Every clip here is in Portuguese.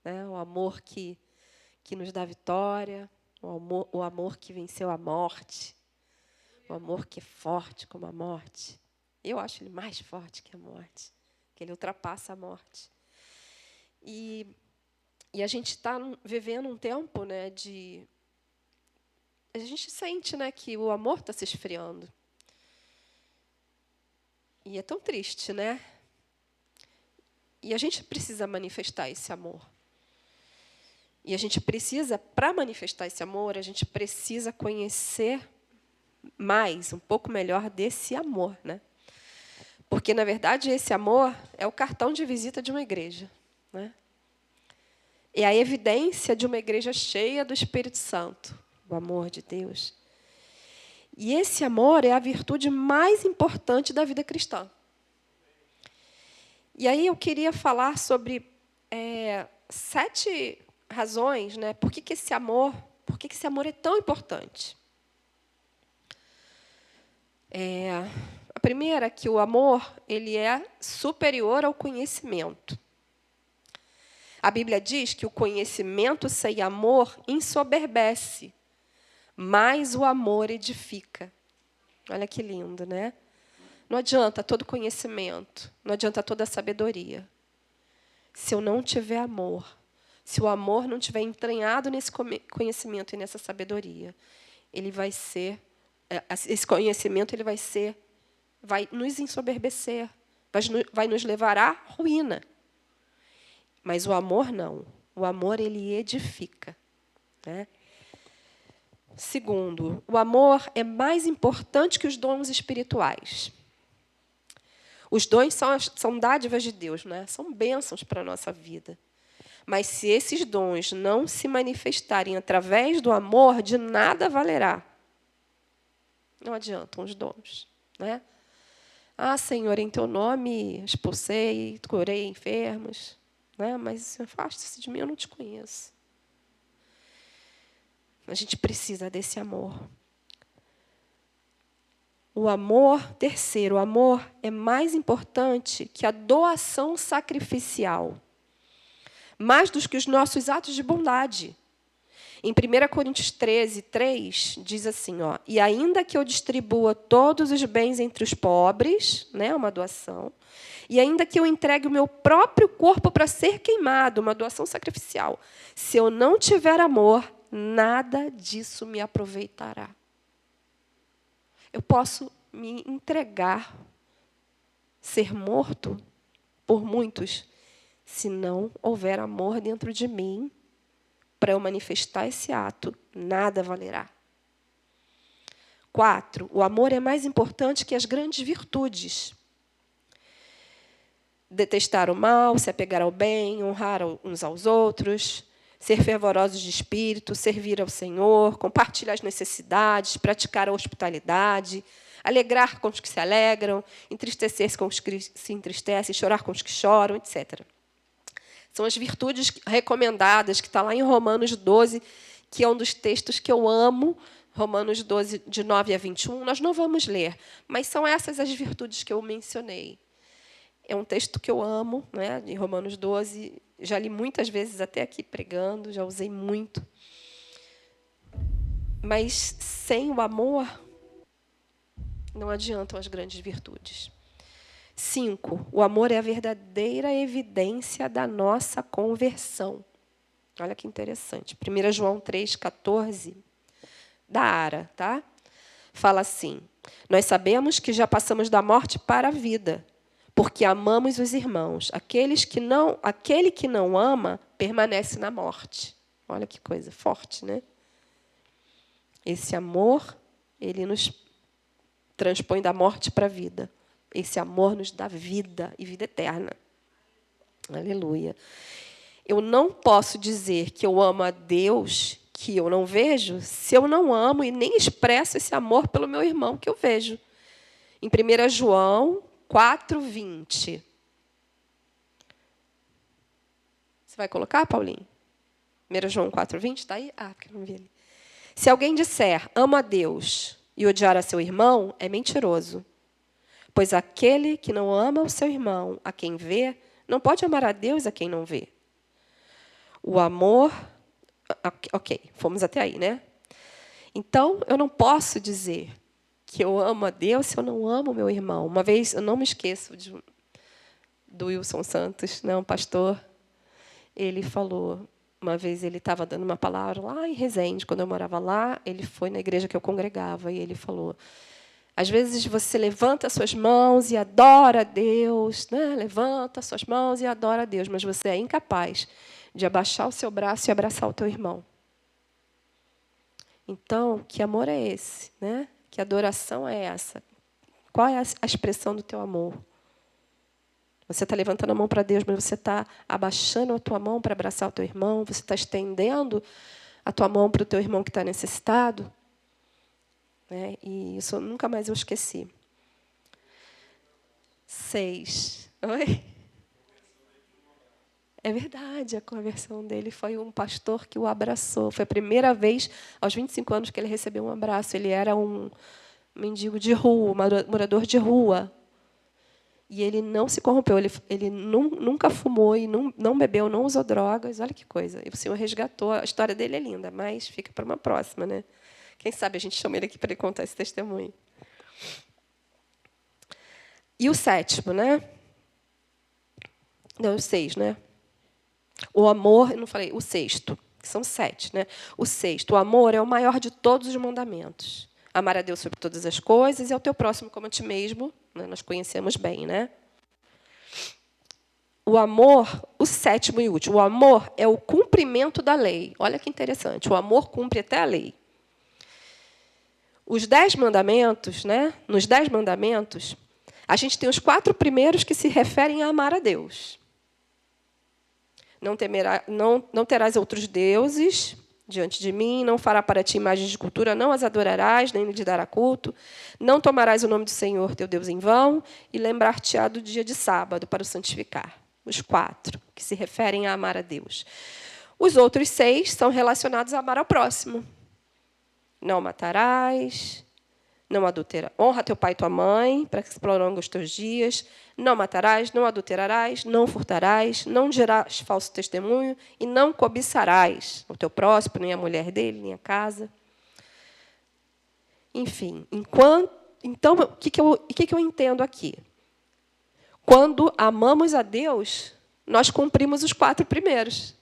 né? O amor que nos dá vitória, o amor que venceu a morte, o amor que é forte como a morte. Eu acho ele mais forte que a morte, que ele ultrapassa a morte. E a gente está vivendo um tempo, né, de... A gente sente, né, que o amor está se esfriando. E é tão triste, né? E a gente precisa manifestar esse amor. E a gente precisa, para manifestar esse amor, a gente precisa conhecer mais, um pouco melhor desse amor, né? Porque, na verdade, esse amor é o cartão de visita de uma igreja, né? É a evidência de uma igreja cheia do Espírito Santo, o amor de Deus. E esse amor é a virtude mais importante da vida cristã. E aí eu queria falar sobre 7 razões, né? Por que esse amor é tão importante? A primeira é que o amor ele é superior ao conhecimento. A Bíblia diz que o conhecimento sem amor ensoberbece, mas o amor edifica. Olha que lindo, né? Não adianta todo conhecimento, não adianta toda sabedoria. Se eu não tiver amor, se o amor não tiver entranhado nesse conhecimento e nessa sabedoria, ele vai ser, esse conhecimento ele vai nos ensoberbecer, vai nos levar à ruína. Mas o amor não. O amor ele edifica, né? Segundo, o amor é mais importante que os dons espirituais. Os dons são dádivas de Deus, né? São bênçãos para a nossa vida. Mas se esses dons não se manifestarem através do amor, de nada valerá. Não adiantam os dons, né? Ah, Senhor, em teu nome expulsei, curei enfermos, né? Mas afaste-se de mim, eu não te conheço. A gente precisa desse amor. O amor, terceiro, o amor é mais importante que a doação sacrificial, mais do que os nossos atos de bondade. Em 1 Coríntios 13, 3, diz assim, ó, e ainda que eu distribua todos os bens entre os pobres, né, uma doação, e ainda que eu entregue o meu próprio corpo para ser queimado, uma doação sacrificial, se eu não tiver amor, nada disso me aproveitará. Eu posso me entregar, ser morto por muitos, se não houver amor dentro de mim, para eu manifestar esse ato, nada valerá. 4, o amor é mais importante que as grandes virtudes. Detestar o mal, se apegar ao bem, honrar uns aos outros, ser fervorosos de espírito, servir ao Senhor, compartilhar as necessidades, praticar a hospitalidade, alegrar com os que se alegram, entristecer-se com os que se entristecem, chorar com os que choram, etc. São as virtudes recomendadas, que está lá em Romanos 12, que é um dos textos que eu amo, Romanos 12, de 9 a 21. Nós não vamos ler, mas são essas as virtudes que eu mencionei. É um texto que eu amo, né, de Romanos 12. Já li muitas vezes até aqui pregando, já usei muito. Mas sem o amor, não adiantam as grandes virtudes. 5, o amor é a verdadeira evidência da nossa conversão. Olha que interessante. 1 João 3, 14, da Ara, tá? Fala assim, nós sabemos que já passamos da morte para a vida, porque amamos os irmãos. Aquele que não ama permanece na morte. Olha que coisa forte, né? Esse amor, ele nos transpõe da morte para a vida. Esse amor nos dá vida e vida eterna. Aleluia. Eu não posso dizer que eu amo a Deus, que eu não vejo, se eu não amo e nem expresso esse amor pelo meu irmão que eu vejo. Em 1 João 4, 20. Você vai colocar, Paulinho? 1 João 4, 20, está aí? Ah, porque eu não vi ali. Se alguém disser, amo a Deus, e odiar a seu irmão, é mentiroso. Pois aquele que não ama o seu irmão, a quem vê, não pode amar a Deus a quem não vê. O amor... Ok, fomos até aí, né? Então, eu não posso dizer que eu amo a Deus se eu não amo o meu irmão. Uma vez, eu não me esqueço do Wilson Santos, né, um pastor. Ele falou, uma vez ele estava dando uma palavra lá em Resende, quando eu morava lá, ele foi na igreja que eu congregava, e ele falou, às vezes você levanta suas mãos e adora a Deus, né? Levanta suas mãos e adora a Deus, mas você é incapaz de abaixar o seu braço e abraçar o teu irmão. Então, que amor é esse? Né? Que adoração é essa? Qual é a expressão do teu amor? Você está levantando a mão para Deus, mas você está abaixando a tua mão para abraçar o teu irmão? Você está estendendo a tua mão para o teu irmão que está necessitado? Né? E isso nunca mais eu esqueci. 6. Oi? É verdade, a conversão dele foi um pastor que o abraçou. Foi a primeira vez, aos 25 anos, que ele recebeu um abraço. Ele era um mendigo de rua, um morador de rua. E ele não se corrompeu. Ele nunca fumou, e não bebeu, não usou drogas. Olha que coisa. E o Senhor resgatou. A história dele é linda, mas fica para uma próxima, né? Quem sabe a gente chama ele aqui para ele contar esse testemunho. E o 7º, né? Não, o 6, né? O amor, eu não falei, o 6º, que são 7, né? O 6º, o amor é o maior de todos os mandamentos. Amar a Deus sobre todas as coisas e ao teu próximo como a ti mesmo, né? Nós conhecemos bem, né? O amor, o 7º e último, o amor é o cumprimento da lei. Olha que interessante, o amor cumpre até a lei. Os 10 mandamentos, né? Nos 10 mandamentos, a gente tem os 4 primeiros que se referem a amar a Deus. Não terás outros deuses diante de mim, não fará para ti imagens de escultura, não as adorarás, nem lhe dará culto, não tomarás o nome do Senhor, teu Deus, em vão, e lembrar-te-á do dia de sábado para o santificar. Os 4, que se referem a amar a Deus. Os outros 6 são relacionados a amar ao próximo. Não matarás, não adulterarás, honra teu pai e tua mãe, para que se prolonguem os teus dias. Não matarás, não adulterarás, não furtarás, não dirás falso testemunho e não cobiçarás o teu próximo, nem a mulher dele, nem a casa. Enfim, então, o que eu entendo aqui? Quando amamos a Deus, nós cumprimos os 4 primeiros.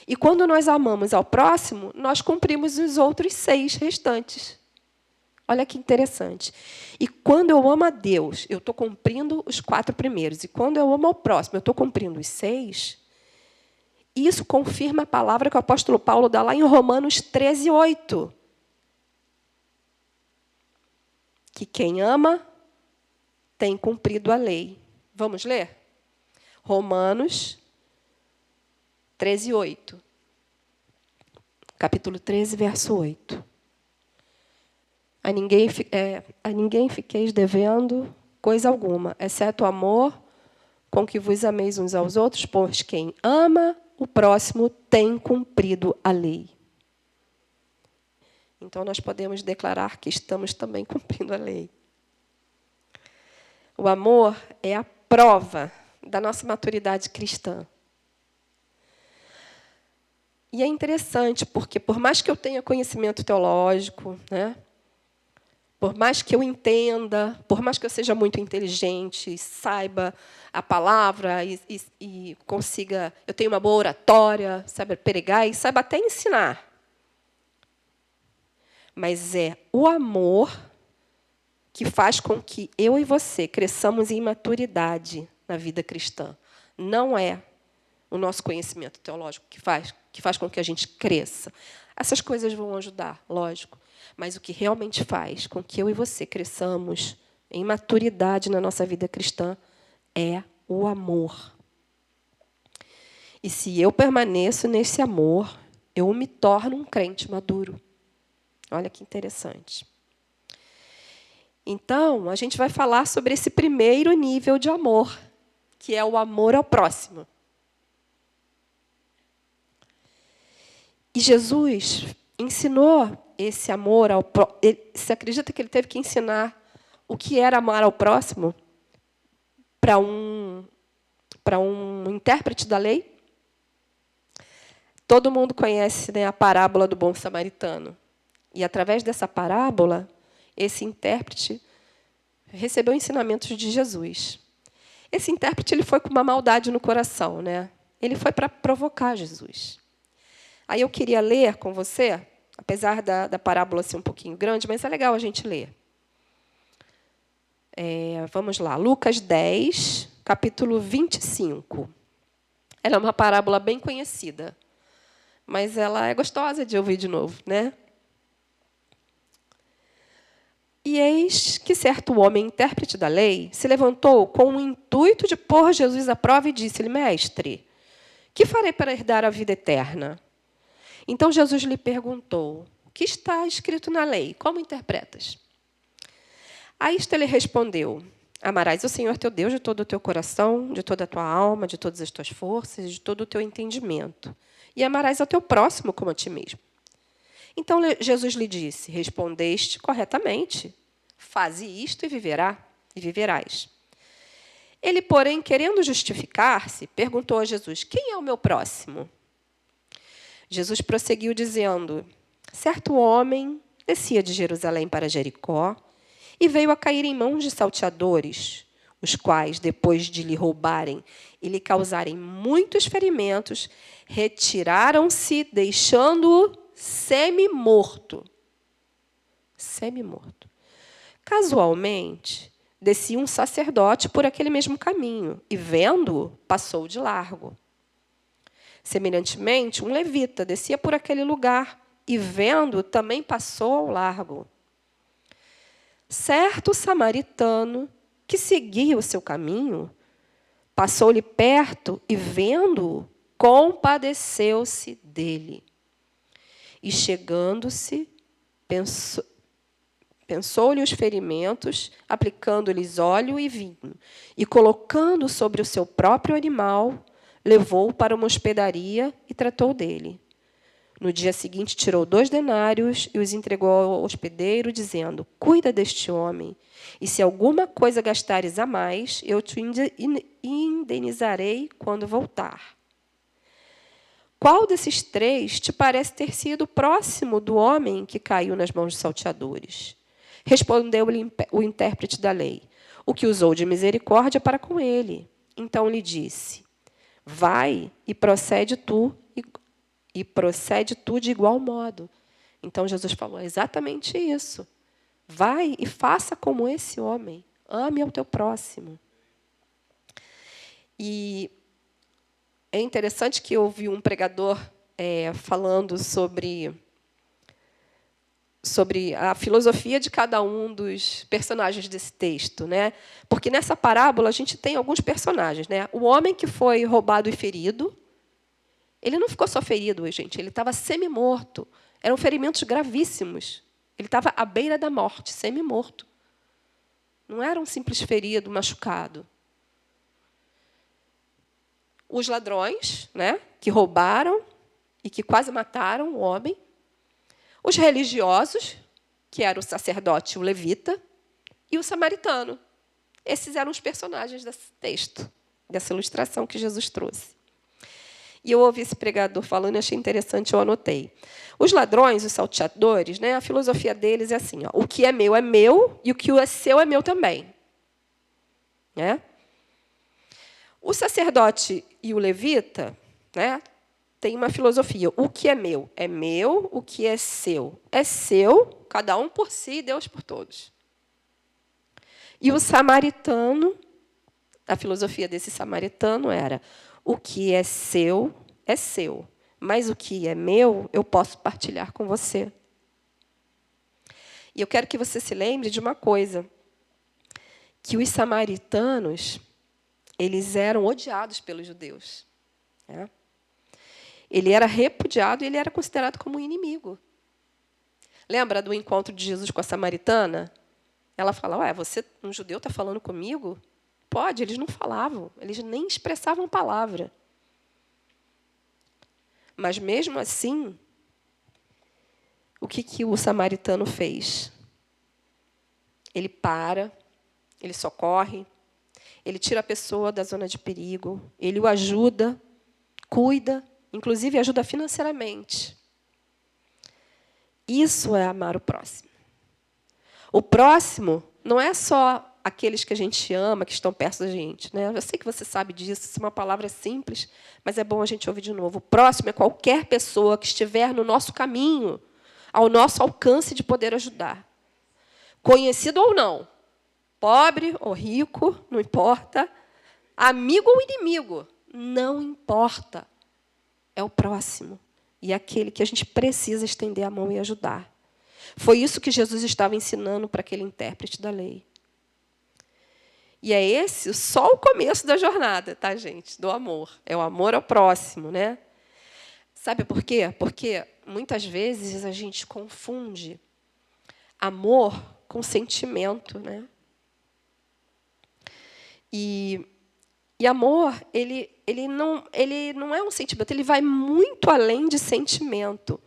E quando nós amamos ao próximo, nós cumprimos os outros 6 restantes. Olha que interessante. E quando eu amo a Deus, eu estou cumprindo os 4 primeiros. E quando eu amo ao próximo, eu estou cumprindo os 6. Isso confirma a palavra que o apóstolo Paulo dá lá em Romanos 13:8. Que quem ama tem cumprido a lei. Vamos ler? Romanos 13:8. Capítulo 13, verso 8. A ninguém fiqueis devendo coisa alguma, exceto o amor com que vos ameis uns aos outros, pois quem ama o próximo tem cumprido a lei. Então, nós podemos declarar que estamos também cumprindo a lei. O amor é a prova da nossa maturidade cristã. E é interessante, porque por mais que eu tenha conhecimento teológico, né, por mais que eu entenda, por mais que eu seja muito inteligente, saiba a palavra e consiga... Eu tenho uma boa oratória, saiba pregar e saiba até ensinar. Mas é o amor que faz com que eu e você cresçamos em maturidade na vida cristã. Não é o nosso conhecimento teológico que faz com que a gente cresça. Essas coisas vão ajudar, lógico. Mas o que realmente faz com que eu e você cresçamos em maturidade na nossa vida cristã é o amor. E se eu permaneço nesse amor, eu me torno um crente maduro. Olha que interessante. Então, a gente vai falar sobre esse primeiro nível de amor, que é o amor ao próximo. E Jesus ensinou esse amor ao próximo. Você acredita que ele teve que ensinar o que era amar ao próximo para um intérprete da lei? Todo mundo conhece, né, a parábola do bom samaritano. E, através dessa parábola, esse intérprete recebeu ensinamentos de Jesus. Esse intérprete ele foi com uma maldade no coração, né? Ele foi para provocar Jesus. Aí eu queria ler com você, apesar da parábola ser um pouquinho grande, mas é legal a gente ler. Vamos lá, Lucas 10, capítulo 25. Ela é uma parábola bem conhecida, mas ela é gostosa de ouvir de novo, né? E eis que certo homem, intérprete da lei, se levantou com o intuito de pôr Jesus à prova e disse-lhe: Mestre, que farei para herdar a vida eterna? Então Jesus lhe perguntou: O que está escrito na lei? Como interpretas? A isto ele respondeu: Amarás o Senhor teu Deus de todo o teu coração, de toda a tua alma, de todas as tuas forças, de todo o teu entendimento. E amarás ao teu próximo como a ti mesmo. Então Jesus lhe disse: Respondeste corretamente. Faze isto e viverás. Ele, porém, querendo justificar-se, perguntou a Jesus: Quem é o meu próximo? Jesus prosseguiu dizendo: Certo homem descia de Jerusalém para Jericó e veio a cair em mãos de salteadores, os quais, depois de lhe roubarem e lhe causarem muitos ferimentos, retiraram-se, deixando-o semi-morto. Semi-morto. Casualmente, descia um sacerdote por aquele mesmo caminho e, vendo-o, passou de largo. Semelhantemente, um levita descia por aquele lugar e, vendo-o, também passou ao largo. Certo samaritano, que seguia o seu caminho, passou-lhe perto e, vendo-o, compadeceu-se dele. E, chegando-se, pensou-lhe os ferimentos, aplicando-lhes óleo e vinho, e, colocando sobre o seu próprio animal, levou-o para uma hospedaria e tratou dele. No dia seguinte, tirou 2 denários e os entregou ao hospedeiro, dizendo: Cuida deste homem, e se alguma coisa gastares a mais, eu te indenizarei quando voltar. Qual desses 3 te parece ter sido próximo do homem que caiu nas mãos dos salteadores? Respondeu-lhe o intérprete da lei: O que usou de misericórdia para com ele. Então lhe disse: Vai e procede tu de igual modo. Então Jesus falou exatamente isso. Vai e faça como esse homem. Ame ao teu próximo. E é interessante que eu ouvi um pregador falando sobre a filosofia de cada um dos personagens desse texto, né? Porque nessa parábola a gente tem alguns personagens, né? O homem que foi roubado e ferido, ele não ficou só ferido, gente, ele estava semi-morto. Eram ferimentos gravíssimos. Ele estava à beira da morte, semi-morto. Não era um simples ferido, machucado. Os ladrões, né, que roubaram e que quase mataram o homem. Os religiosos, que era o sacerdote e o levita, e o samaritano. Esses eram os personagens desse texto, dessa ilustração que Jesus trouxe. E eu ouvi esse pregador falando e achei interessante, eu anotei. Os ladrões, os salteadores, né, a filosofia deles é assim: ó, o que é meu e o que é seu é meu também. Né? O sacerdote e o levita, né, tem uma filosofia: o que é meu, o que é seu, cada um por si, Deus por todos. E o samaritano, a filosofia desse samaritano era: o que é seu, mas o que é meu, eu posso partilhar com você. E eu quero que você se lembre de uma coisa, que os samaritanos, eles eram odiados pelos judeus. Né? Ele era repudiado e ele era considerado como um inimigo. Lembra do encontro de Jesus com a samaritana? Ela fala: Ué, você, um judeu, está falando comigo? Pode, eles não falavam, eles nem expressavam palavra. Mas, mesmo assim, o que o samaritano fez? Ele para, ele socorre, ele tira a pessoa da zona de perigo, ele o ajuda, cuida, inclusive ajuda financeiramente. Isso é amar o próximo. O próximo não é só aqueles que a gente ama, que estão perto da gente, né? Eu sei que você sabe disso, isso é uma palavra simples, mas é bom a gente ouvir de novo. O próximo é qualquer pessoa que estiver no nosso caminho, ao nosso alcance de poder ajudar. Conhecido ou não, pobre ou rico, não importa, amigo ou inimigo, não importa. É o próximo. E é aquele que a gente precisa estender a mão e ajudar. Foi isso que Jesus estava ensinando para aquele intérprete da lei. E é esse só o começo da jornada, tá, gente? Do amor. É o amor ao próximo, né? Sabe por quê? Porque muitas vezes a gente confunde amor com sentimento, né? E amor, ele não é um sentimento, ele vai muito além de sentimento.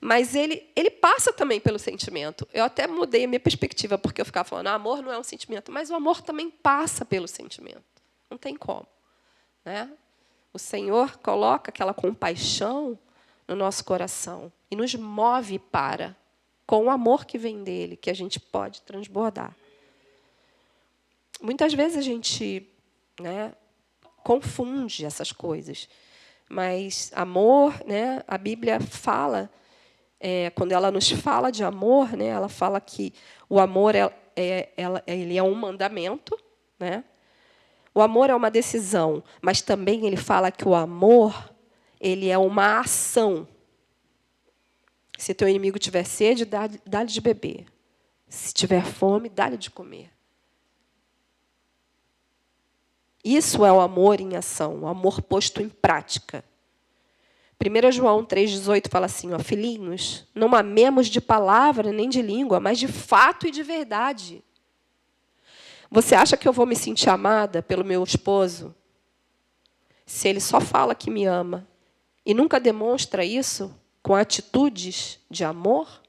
Mas ele passa também pelo sentimento. Eu até mudei a minha perspectiva, porque eu ficava falando, amor não é um sentimento, mas o amor também passa pelo sentimento. Não tem como, né? O Senhor coloca aquela compaixão no nosso coração e nos move para, com o amor que vem dele, que a gente pode transbordar. Muitas vezes a gente, né, confunde essas coisas. Mas amor, né, a Bíblia fala... quando ela nos fala de amor, né, ela fala que o amor ele é um mandamento, né? O amor é uma decisão, mas também ele fala que o amor ele é uma ação. Se teu inimigo tiver sede, dá-lhe de beber. Se tiver fome, dá-lhe de comer. Isso é o amor em ação, o amor posto em prática. 1 João 3,18 fala assim, ó, filhinhos, não amemos de palavra nem de língua, mas de fato e de verdade. Você acha que eu vou me sentir amada pelo meu esposo se ele só fala que me ama e nunca demonstra isso com atitudes de amor?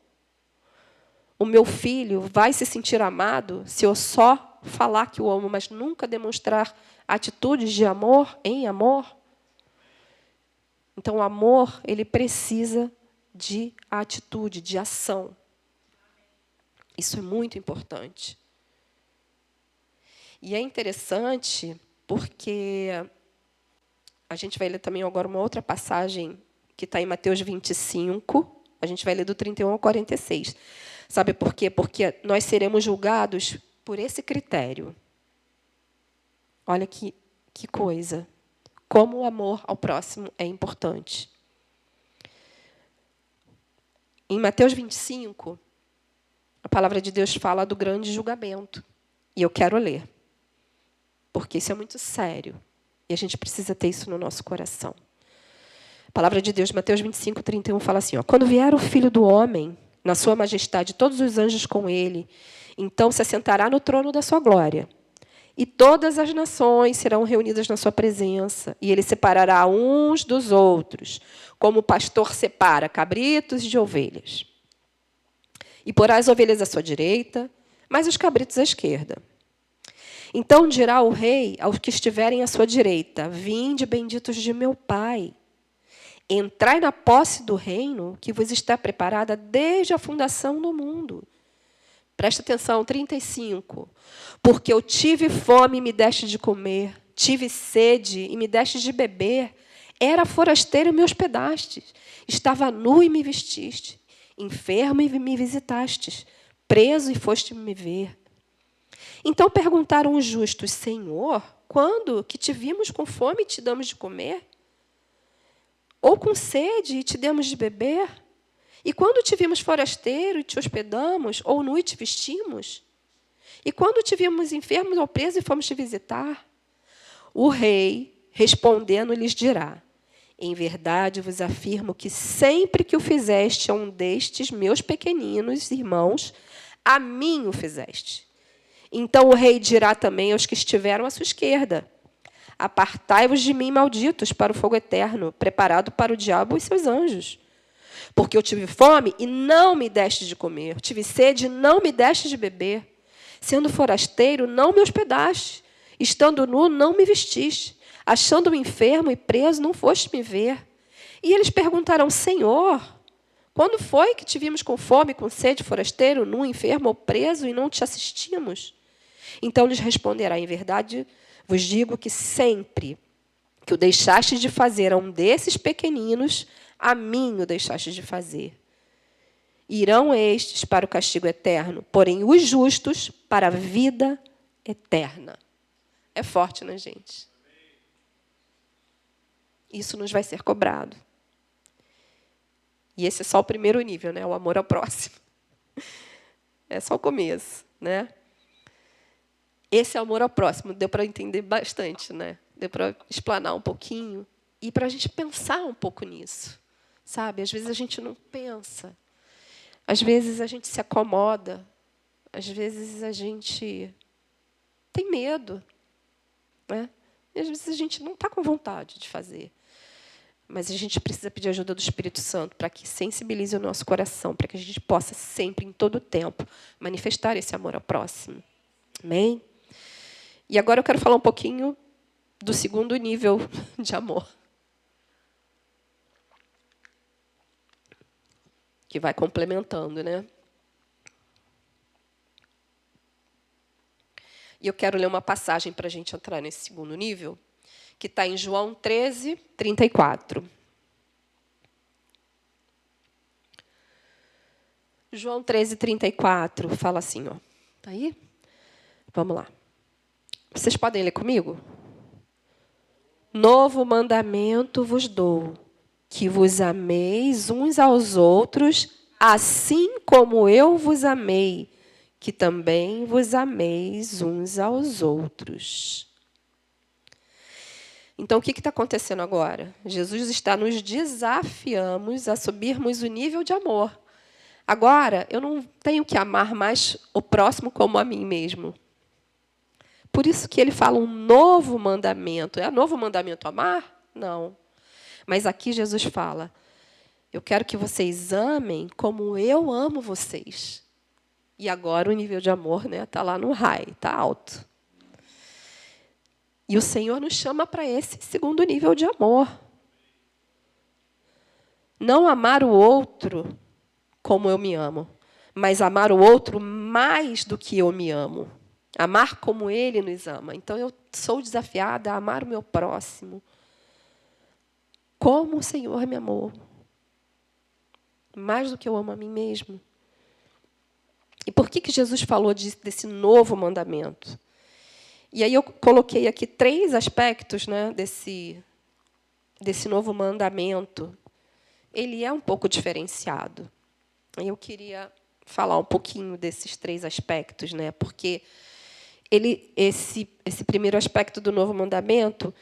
O meu filho vai se sentir amado se eu só falar que o amo, mas nunca demonstrar atitudes de amor em amor? Então, o amor, ele precisa de atitude, de ação. Isso é muito importante. E é interessante porque a gente vai ler também agora uma outra passagem que está em Mateus 25, a gente vai ler do 31 ao 46. Sabe por quê? Porque nós seremos julgados por esse critério. Olha que coisa. Como o amor ao próximo é importante. Em Mateus 25, a palavra de Deus fala do grande julgamento. E eu quero ler, porque isso é muito sério. E a gente precisa ter isso no nosso coração. A palavra de Deus, Mateus 25, 31, fala assim, ó, quando vier o Filho do Homem, na sua majestade, todos os anjos com ele, então se assentará no trono da sua glória. E todas as nações serão reunidas na sua presença, e ele separará uns dos outros, como o pastor separa cabritos de ovelhas. E porá as ovelhas à sua direita, mas os cabritos à esquerda. Então dirá o rei aos que estiverem à sua direita, vinde, benditos de meu Pai, entrai na posse do reino que vos está preparada desde a fundação do mundo. Presta atenção, 35. Porque eu tive fome e me deste de comer, tive sede e me deste de beber, era forasteiro e me hospedastes, estava nu e me vestiste, enfermo e me visitastes, preso e foste me ver. Então perguntaram os justos, Senhor, quando que te vimos com fome e te damos de comer? Ou com sede e te demos de beber? E quando te vimos forasteiro e te hospedamos, ou nu e te vestimos? E quando te vimos enfermos ou presos e fomos te visitar? O rei, respondendo, lhes dirá, em verdade vos afirmo que sempre que o fizeste a um destes meus pequeninos irmãos, a mim o fizeste. Então o rei dirá também aos que estiveram à sua esquerda, apartai-vos de mim, malditos, para o fogo eterno, preparado para o diabo e seus anjos. Porque eu tive fome e não me deste de comer. Tive sede e não me deste de beber. Sendo forasteiro, não me hospedaste. Estando nu, não me vestiste. Achando-me enfermo e preso, não foste me ver. E eles perguntarão: Senhor, quando foi que te vimos com fome, com sede, forasteiro, nu, enfermo ou preso, e não te assistimos? Então lhes responderá: em verdade vos digo que sempre que o deixastes de fazer a um desses pequeninos, a mim o deixastes de fazer. Irão estes para o castigo eterno, porém os justos para a vida eterna. É forte, né, gente? Isso nos vai ser cobrado. E esse é só o primeiro nível, né? O amor ao próximo. É só o começo, né? Esse amor ao próximo deu para entender bastante, né? Deu para explanar um pouquinho e para a gente pensar um pouco nisso, sabe? Às vezes a gente não pensa, às vezes a gente se acomoda, às vezes a gente tem medo, né? E às vezes a gente não está com vontade de fazer. Mas a gente precisa pedir ajuda do Espírito Santo para que sensibilize o nosso coração, para que a gente possa sempre, em todo o tempo, manifestar esse amor ao próximo. Amém? E agora eu quero falar um pouquinho do segundo nível de amor, que vai complementando, né? E eu quero ler uma passagem para a gente entrar nesse segundo nível, que está em João 13, 34. João 13, 34 fala assim, ó. Está aí? Vamos lá. Vocês podem ler comigo? Novo mandamento vos dou, que vos ameis uns aos outros, assim como eu vos amei, que também vos ameis uns aos outros. Então, o que está acontecendo agora? Jesus está nos desafiando a subirmos o nível de amor. Agora, eu não tenho que amar mais o próximo como a mim mesmo. Por isso que ele fala um novo mandamento. É novo mandamento amar? Não. Mas aqui Jesus fala, eu quero que vocês amem como eu amo vocês. E agora o nível de amor está lá no high, está alto. E o Senhor nos chama para esse segundo nível de amor. Não amar o outro como eu me amo, mas amar o outro mais do que eu me amo. Amar como Ele nos ama. Então, eu sou desafiada a amar o meu próximo como o Senhor me amou. Mais do que eu amo a mim mesmo. E por que Jesus falou desse novo mandamento? E aí eu coloquei aqui 3 aspectos, né, desse novo mandamento. Ele é um pouco diferenciado. Eu queria falar um pouquinho desses 3 aspectos, né, porque esse primeiro aspecto do novo mandamento,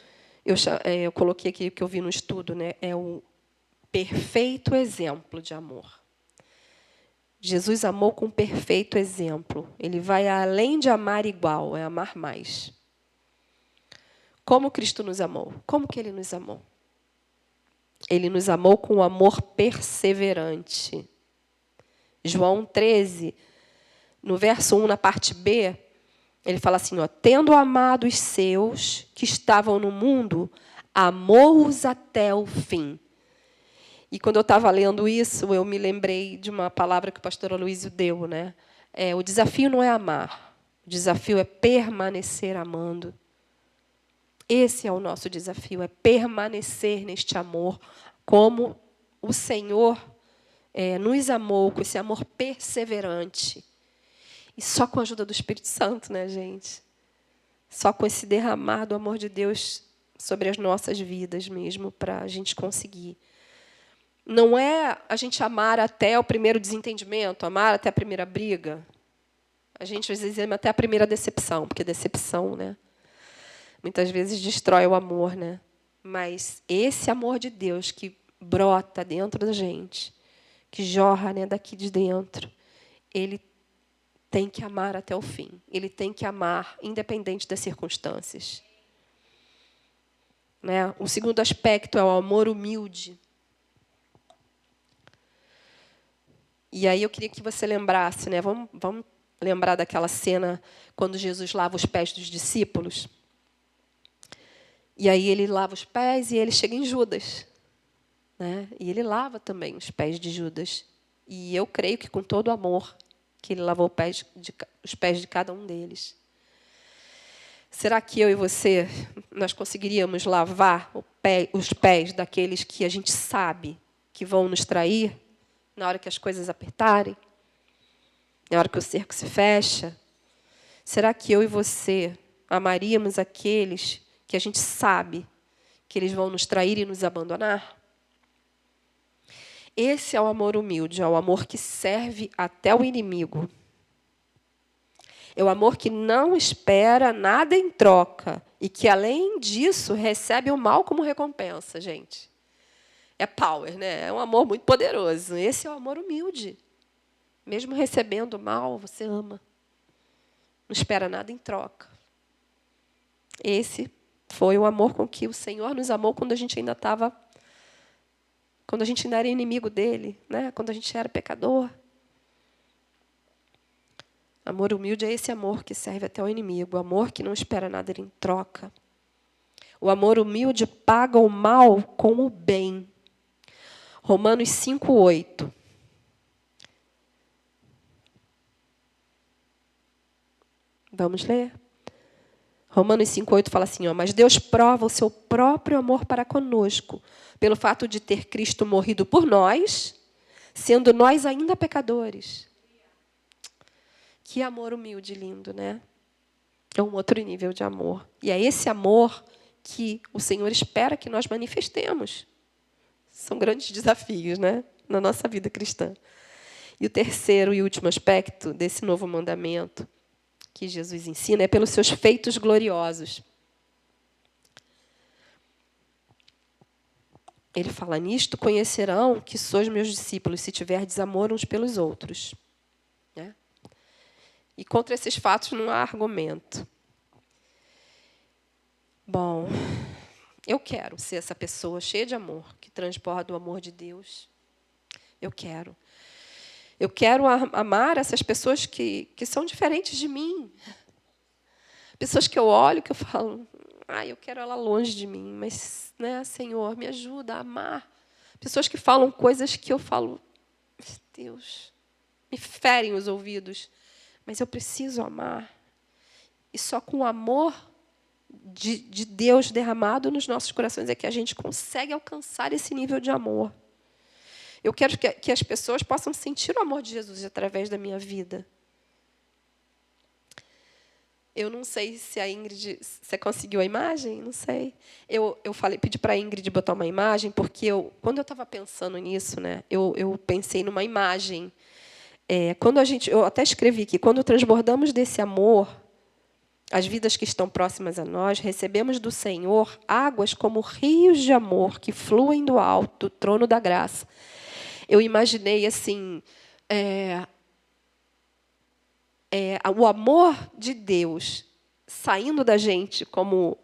eu coloquei aqui que eu vi no estudo, né, é o perfeito exemplo de amor. Jesus amou com perfeito exemplo. Ele vai além de amar igual, é amar mais. Como Cristo nos amou? Como que Ele nos amou? Ele nos amou com um amor perseverante. João 13, no verso 1, na parte B, ele fala assim, ó, tendo amado os seus que estavam no mundo, amou-os até o fim. E quando eu estava lendo isso, eu me lembrei de uma palavra que o pastor Aloysio deu, né? O desafio não é amar, o desafio é permanecer amando. Esse é o nosso desafio, é permanecer neste amor, como o Senhor nos amou, com esse amor perseverante. E só com a ajuda do Espírito Santo, né, gente? Só com esse derramar do amor de Deus sobre as nossas vidas mesmo, para a gente conseguir. Não é a gente amar até o primeiro desentendimento, amar até a primeira briga. A gente, às vezes, ama até a primeira decepção, porque decepção, né, muitas vezes destrói o amor, né? Mas esse amor de Deus que brota dentro da gente, que jorra, né, daqui de dentro, ele tem que amar até o fim. Ele tem que amar independente das circunstâncias. Né? O segundo aspecto é o amor humilde. E aí eu queria que você lembrasse, né? Vamos lembrar daquela cena quando Jesus lava os pés dos discípulos. E aí ele lava os pés e ele chega em Judas. né? E ele lava também os pés de Judas. E eu creio que com todo o amor que ele lavou os pés de cada um deles. Será que eu e você, nós conseguiríamos lavar os pés daqueles que a gente sabe que vão nos trair na hora que as coisas apertarem? Na hora que o cerco se fecha? Será que eu e você amaríamos aqueles que a gente sabe que eles vão nos trair e nos abandonar? Esse é o amor humilde, é o amor que serve até o inimigo. É o amor que não espera nada em troca e que, além disso, recebe o mal como recompensa, gente. É power, né? É um amor muito poderoso. Esse é o amor humilde. Mesmo recebendo o mal, você ama. Não espera nada em troca. Esse foi o amor com que o Senhor nos amou quando a gente ainda era inimigo dele, né? Quando a gente era pecador. Amor humilde é esse amor que serve até o inimigo, o amor que não espera nada em troca. O amor humilde paga o mal com o bem. Romanos 5:8. Vamos ler? Romanos 5:8 fala assim, mas Deus prova o seu próprio amor para conosco, pelo fato de ter Cristo morrido por nós, sendo nós ainda pecadores. Que amor humilde lindo, né? É um outro nível de amor. E é esse amor que o Senhor espera que nós manifestemos. São grandes desafios, né? Na nossa vida cristã. E o terceiro e último aspecto desse novo mandamento que Jesus ensina é pelos seus feitos gloriosos. Ele fala, nisto conhecerão que sois meus discípulos, se tiverdes amor uns pelos outros. Né? E contra esses fatos não há argumento. Bom, eu quero ser essa pessoa cheia de amor, que transborda o amor de Deus. Eu quero. Eu quero amar essas pessoas que são diferentes de mim. Pessoas que eu olho, que eu falo, eu quero ela longe de mim, mas, né, Senhor, me ajuda a amar. Pessoas que falam coisas que eu falo, Deus, me ferem os ouvidos, mas eu preciso amar. E só com o amor de Deus derramado nos nossos corações é que a gente consegue alcançar esse nível de amor. Eu quero que as pessoas possam sentir o amor de Jesus através da minha vida. Eu não sei se a Ingrid... Você conseguiu a imagem? Não sei. Eu pedi para a Ingrid botar uma imagem, porque quando eu estava pensando nisso, né, eu pensei numa imagem. Eu até escrevi aqui, quando transbordamos desse amor, as vidas que estão próximas a nós, recebemos do Senhor águas como rios de amor que fluem do alto, do trono da graça. Eu imaginei assim... o amor de Deus saindo da gente como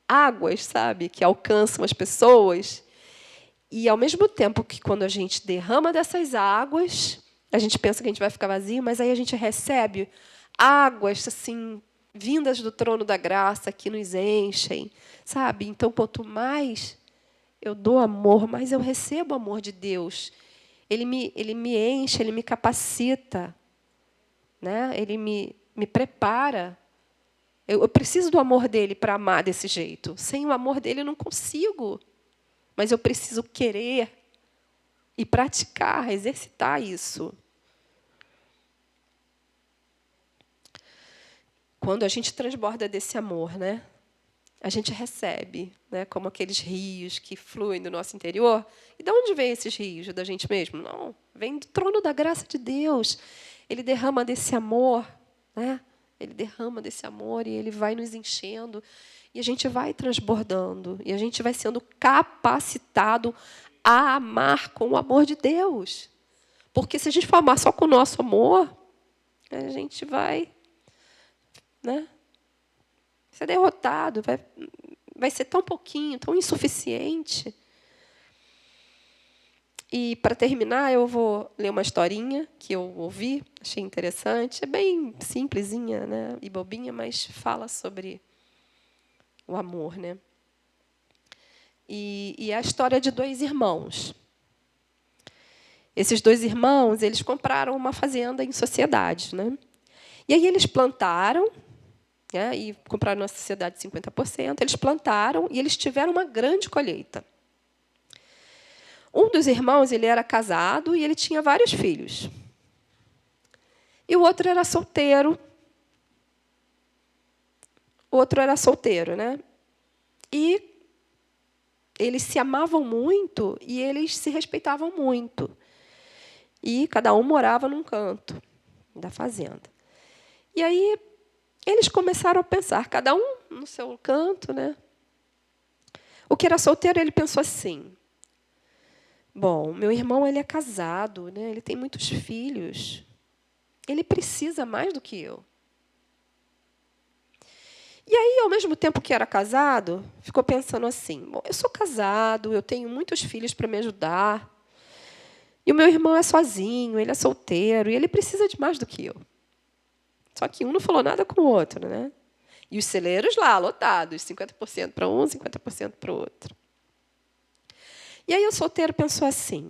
águas, sabe, que alcançam as pessoas. E, ao mesmo tempo que, quando a gente derrama dessas águas, a gente pensa que a gente vai ficar vazio, mas aí a gente recebe águas assim vindas do trono da graça que nos enchem, sabe? Então, quanto mais eu dou amor, mais eu recebo o amor de Deus. Ele me enche, Ele me capacita. Né? Ele me prepara. Eu preciso do amor dele para amar desse jeito. Sem o amor dele, eu não consigo. Mas eu preciso querer e praticar, exercitar isso. Quando a gente transborda desse amor, né? A gente recebe, né? Como aqueles rios que fluem do nosso interior. E de onde vêm esses rios? Da gente mesmo? Não. Vem do trono da graça de Deus. Ele derrama desse amor, né? Ele derrama desse amor e ele vai nos enchendo. E a gente vai transbordando. E a gente vai sendo capacitado a amar com o amor de Deus. Porque se a gente for amar só com o nosso amor, a gente vai, né, ser derrotado. Vai ser tão pouquinho, tão insuficiente. E, para terminar, eu vou ler uma historinha que eu ouvi, achei interessante. É bem simplesinha, né, e bobinha, mas fala sobre o amor. Né? E é a história de 2 irmãos. Esses 2 irmãos, eles compraram uma fazenda em sociedade, né? E aí eles plantaram, né, e compraram uma sociedade de 50%, eles plantaram e eles tiveram uma grande colheita. Um dos irmãos, ele era casado e ele tinha vários filhos. E o outro era solteiro. O outro era solteiro, né? E eles se amavam muito e eles se respeitavam muito. E cada um morava num canto da fazenda. E aí eles começaram a pensar, cada um no seu canto, né? O que era solteiro, ele pensou assim: bom, meu irmão, ele é casado, né? Ele tem muitos filhos. Ele precisa mais do que eu. E aí, ao mesmo tempo que era casado, ficou pensando assim: bom, eu sou casado, eu tenho muitos filhos para me ajudar. E o meu irmão é sozinho, ele é solteiro, e ele precisa de mais do que eu. Só que um não falou nada com o outro, né? E os celeiros lá, lotados, 50% para um, 50% para o outro. E aí o solteiro pensou assim: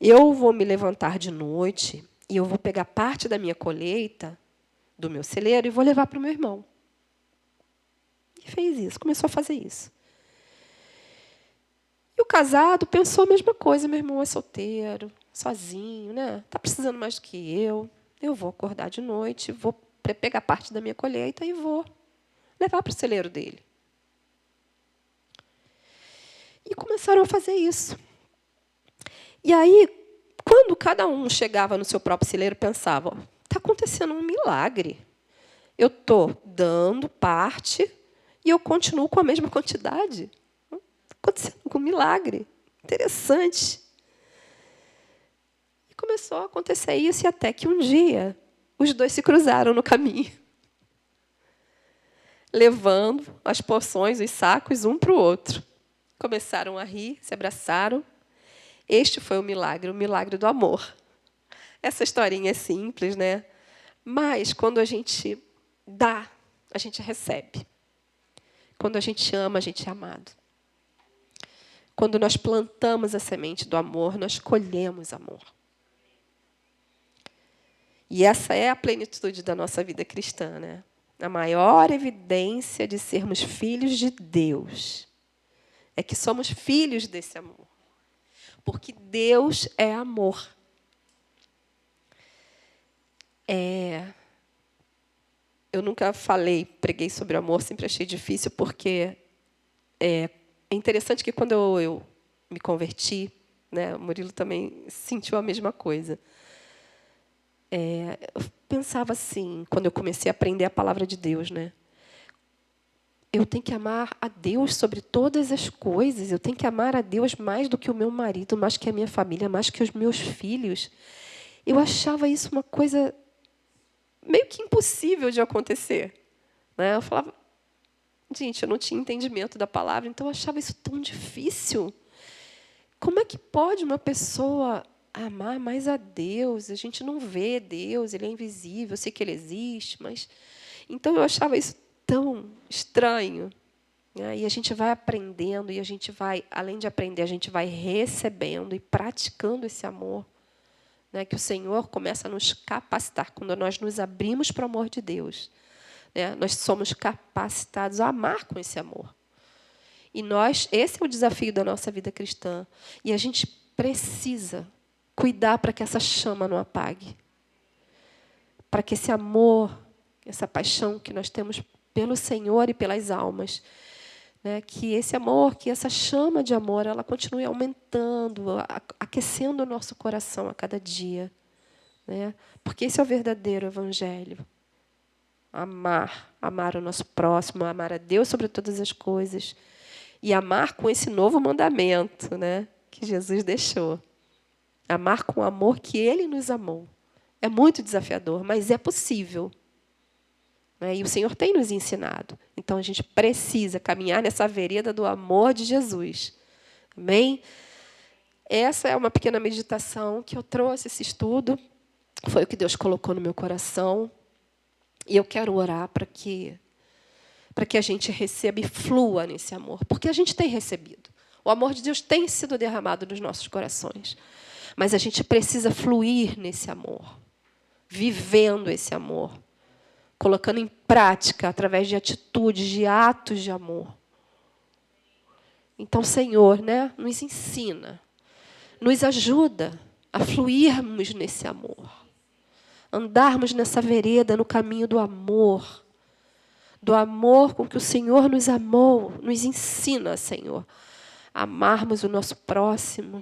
eu vou me levantar de noite e eu vou pegar parte da minha colheita, do meu celeiro, e vou levar para o meu irmão. E fez isso, começou a fazer isso. E o casado pensou a mesma coisa: meu irmão é solteiro, sozinho, né? Está precisando mais do que eu. Eu vou acordar de noite, vou pegar parte da minha colheita e vou levar para o celeiro dele. E começaram a fazer isso. E aí, quando cada um chegava no seu próprio celeiro, pensava: está acontecendo um milagre. Eu estou dando parte e eu continuo com a mesma quantidade. Está acontecendo um milagre. Interessante. E começou a acontecer isso, e até que um dia os 2 se cruzaram no caminho, levando as porções, os sacos, um para o outro. Começaram a rir, se abraçaram. Este foi o milagre do amor. Essa historinha é simples, né? Mas, quando a gente dá, a gente recebe. Quando a gente ama, a gente é amado. Quando nós plantamos a semente do amor, nós colhemos amor. E essa é a plenitude da nossa vida cristã, né? A maior evidência de sermos filhos de Deus é que somos filhos desse amor. Porque Deus é amor. Eu nunca preguei sobre amor, sempre achei difícil, porque é interessante que quando eu me converti, né, o Murilo também sentiu a mesma coisa. Eu pensava assim, quando eu comecei a aprender a palavra de Deus, né? Eu tenho que amar a Deus sobre todas as coisas. Eu tenho que amar a Deus mais do que o meu marido, mais que a minha família, mais que os meus filhos. Eu achava isso uma coisa meio que impossível de acontecer, né? Eu falava, gente, eu não tinha entendimento da palavra, então eu achava isso tão difícil. Como é que pode uma pessoa amar mais a Deus? A gente não vê Deus, Ele é invisível, eu sei que Ele existe, mas... Então, eu achava isso tão estranho. Né? E a gente vai aprendendo, e a gente vai, além de aprender, a gente vai recebendo e praticando esse amor. Né? Que o Senhor começa a nos capacitar. Quando nós nos abrimos para o amor de Deus, né? Nós somos capacitados a amar com esse amor. E esse é o desafio da nossa vida cristã. E a gente precisa cuidar para que essa chama não apague. Para que esse amor, essa paixão que nós temos pelo Senhor e pelas almas, né, que esse amor, que essa chama de amor, ela continue aumentando, aquecendo o nosso coração a cada dia. Né? Porque esse é o verdadeiro evangelho. Amar o nosso próximo, amar a Deus sobre todas as coisas. E amar com esse novo mandamento, né, que Jesus deixou. Amar com o amor que Ele nos amou. É muito desafiador, mas é possível. E o Senhor tem nos ensinado. Então, a gente precisa caminhar nessa vereda do amor de Jesus. Amém? Essa é uma pequena meditação que eu trouxe, esse estudo. Foi o que Deus colocou no meu coração. E eu quero orar para que a gente receba e flua nesse amor. Porque a gente tem recebido. O amor de Deus tem sido derramado nos nossos corações. Mas a gente precisa fluir nesse amor, vivendo esse amor, colocando em prática através de atitudes, de atos de amor. Então, Senhor, né, nos ensina, nos ajuda a fluirmos nesse amor, andarmos nessa vereda, no caminho do amor com que o Senhor nos amou. Nos ensina, Senhor, a amarmos o nosso próximo,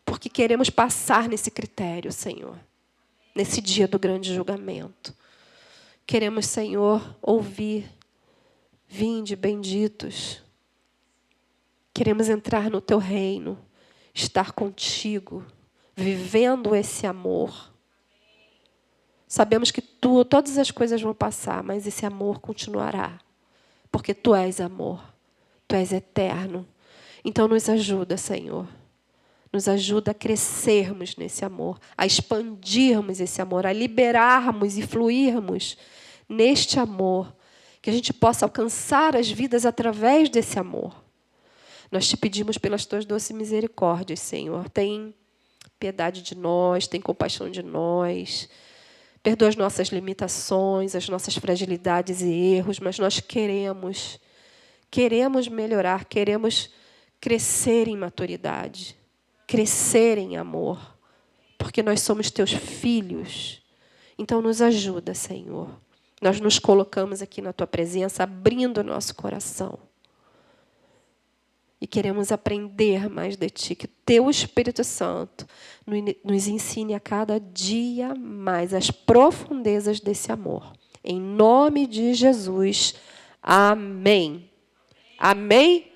porque queremos passar nesse critério, Senhor, nesse dia do grande julgamento. Queremos, Senhor, ouvir: vinde, benditos. Queremos entrar no teu reino, estar contigo, vivendo esse amor. Sabemos que todas as coisas vão passar, mas esse amor continuará, porque tu és amor, tu és eterno. Então nos ajuda, Senhor. Nos ajuda a crescermos nesse amor, a expandirmos esse amor, a liberarmos e fluirmos neste amor, que a gente possa alcançar as vidas através desse amor. Nós te pedimos pelas tuas doces misericórdias, Senhor. Tem piedade de nós, tem compaixão de nós. Perdoa as nossas limitações, as nossas fragilidades e erros, mas nós queremos melhorar, queremos crescer em maturidade, crescer em amor, porque nós somos teus filhos. Então nos ajuda, Senhor. Nós nos colocamos aqui na tua presença, abrindo o nosso coração. E queremos aprender mais de ti, que o teu Espírito Santo nos ensine a cada dia mais as profundezas desse amor. Em nome de Jesus. Amém. Amém.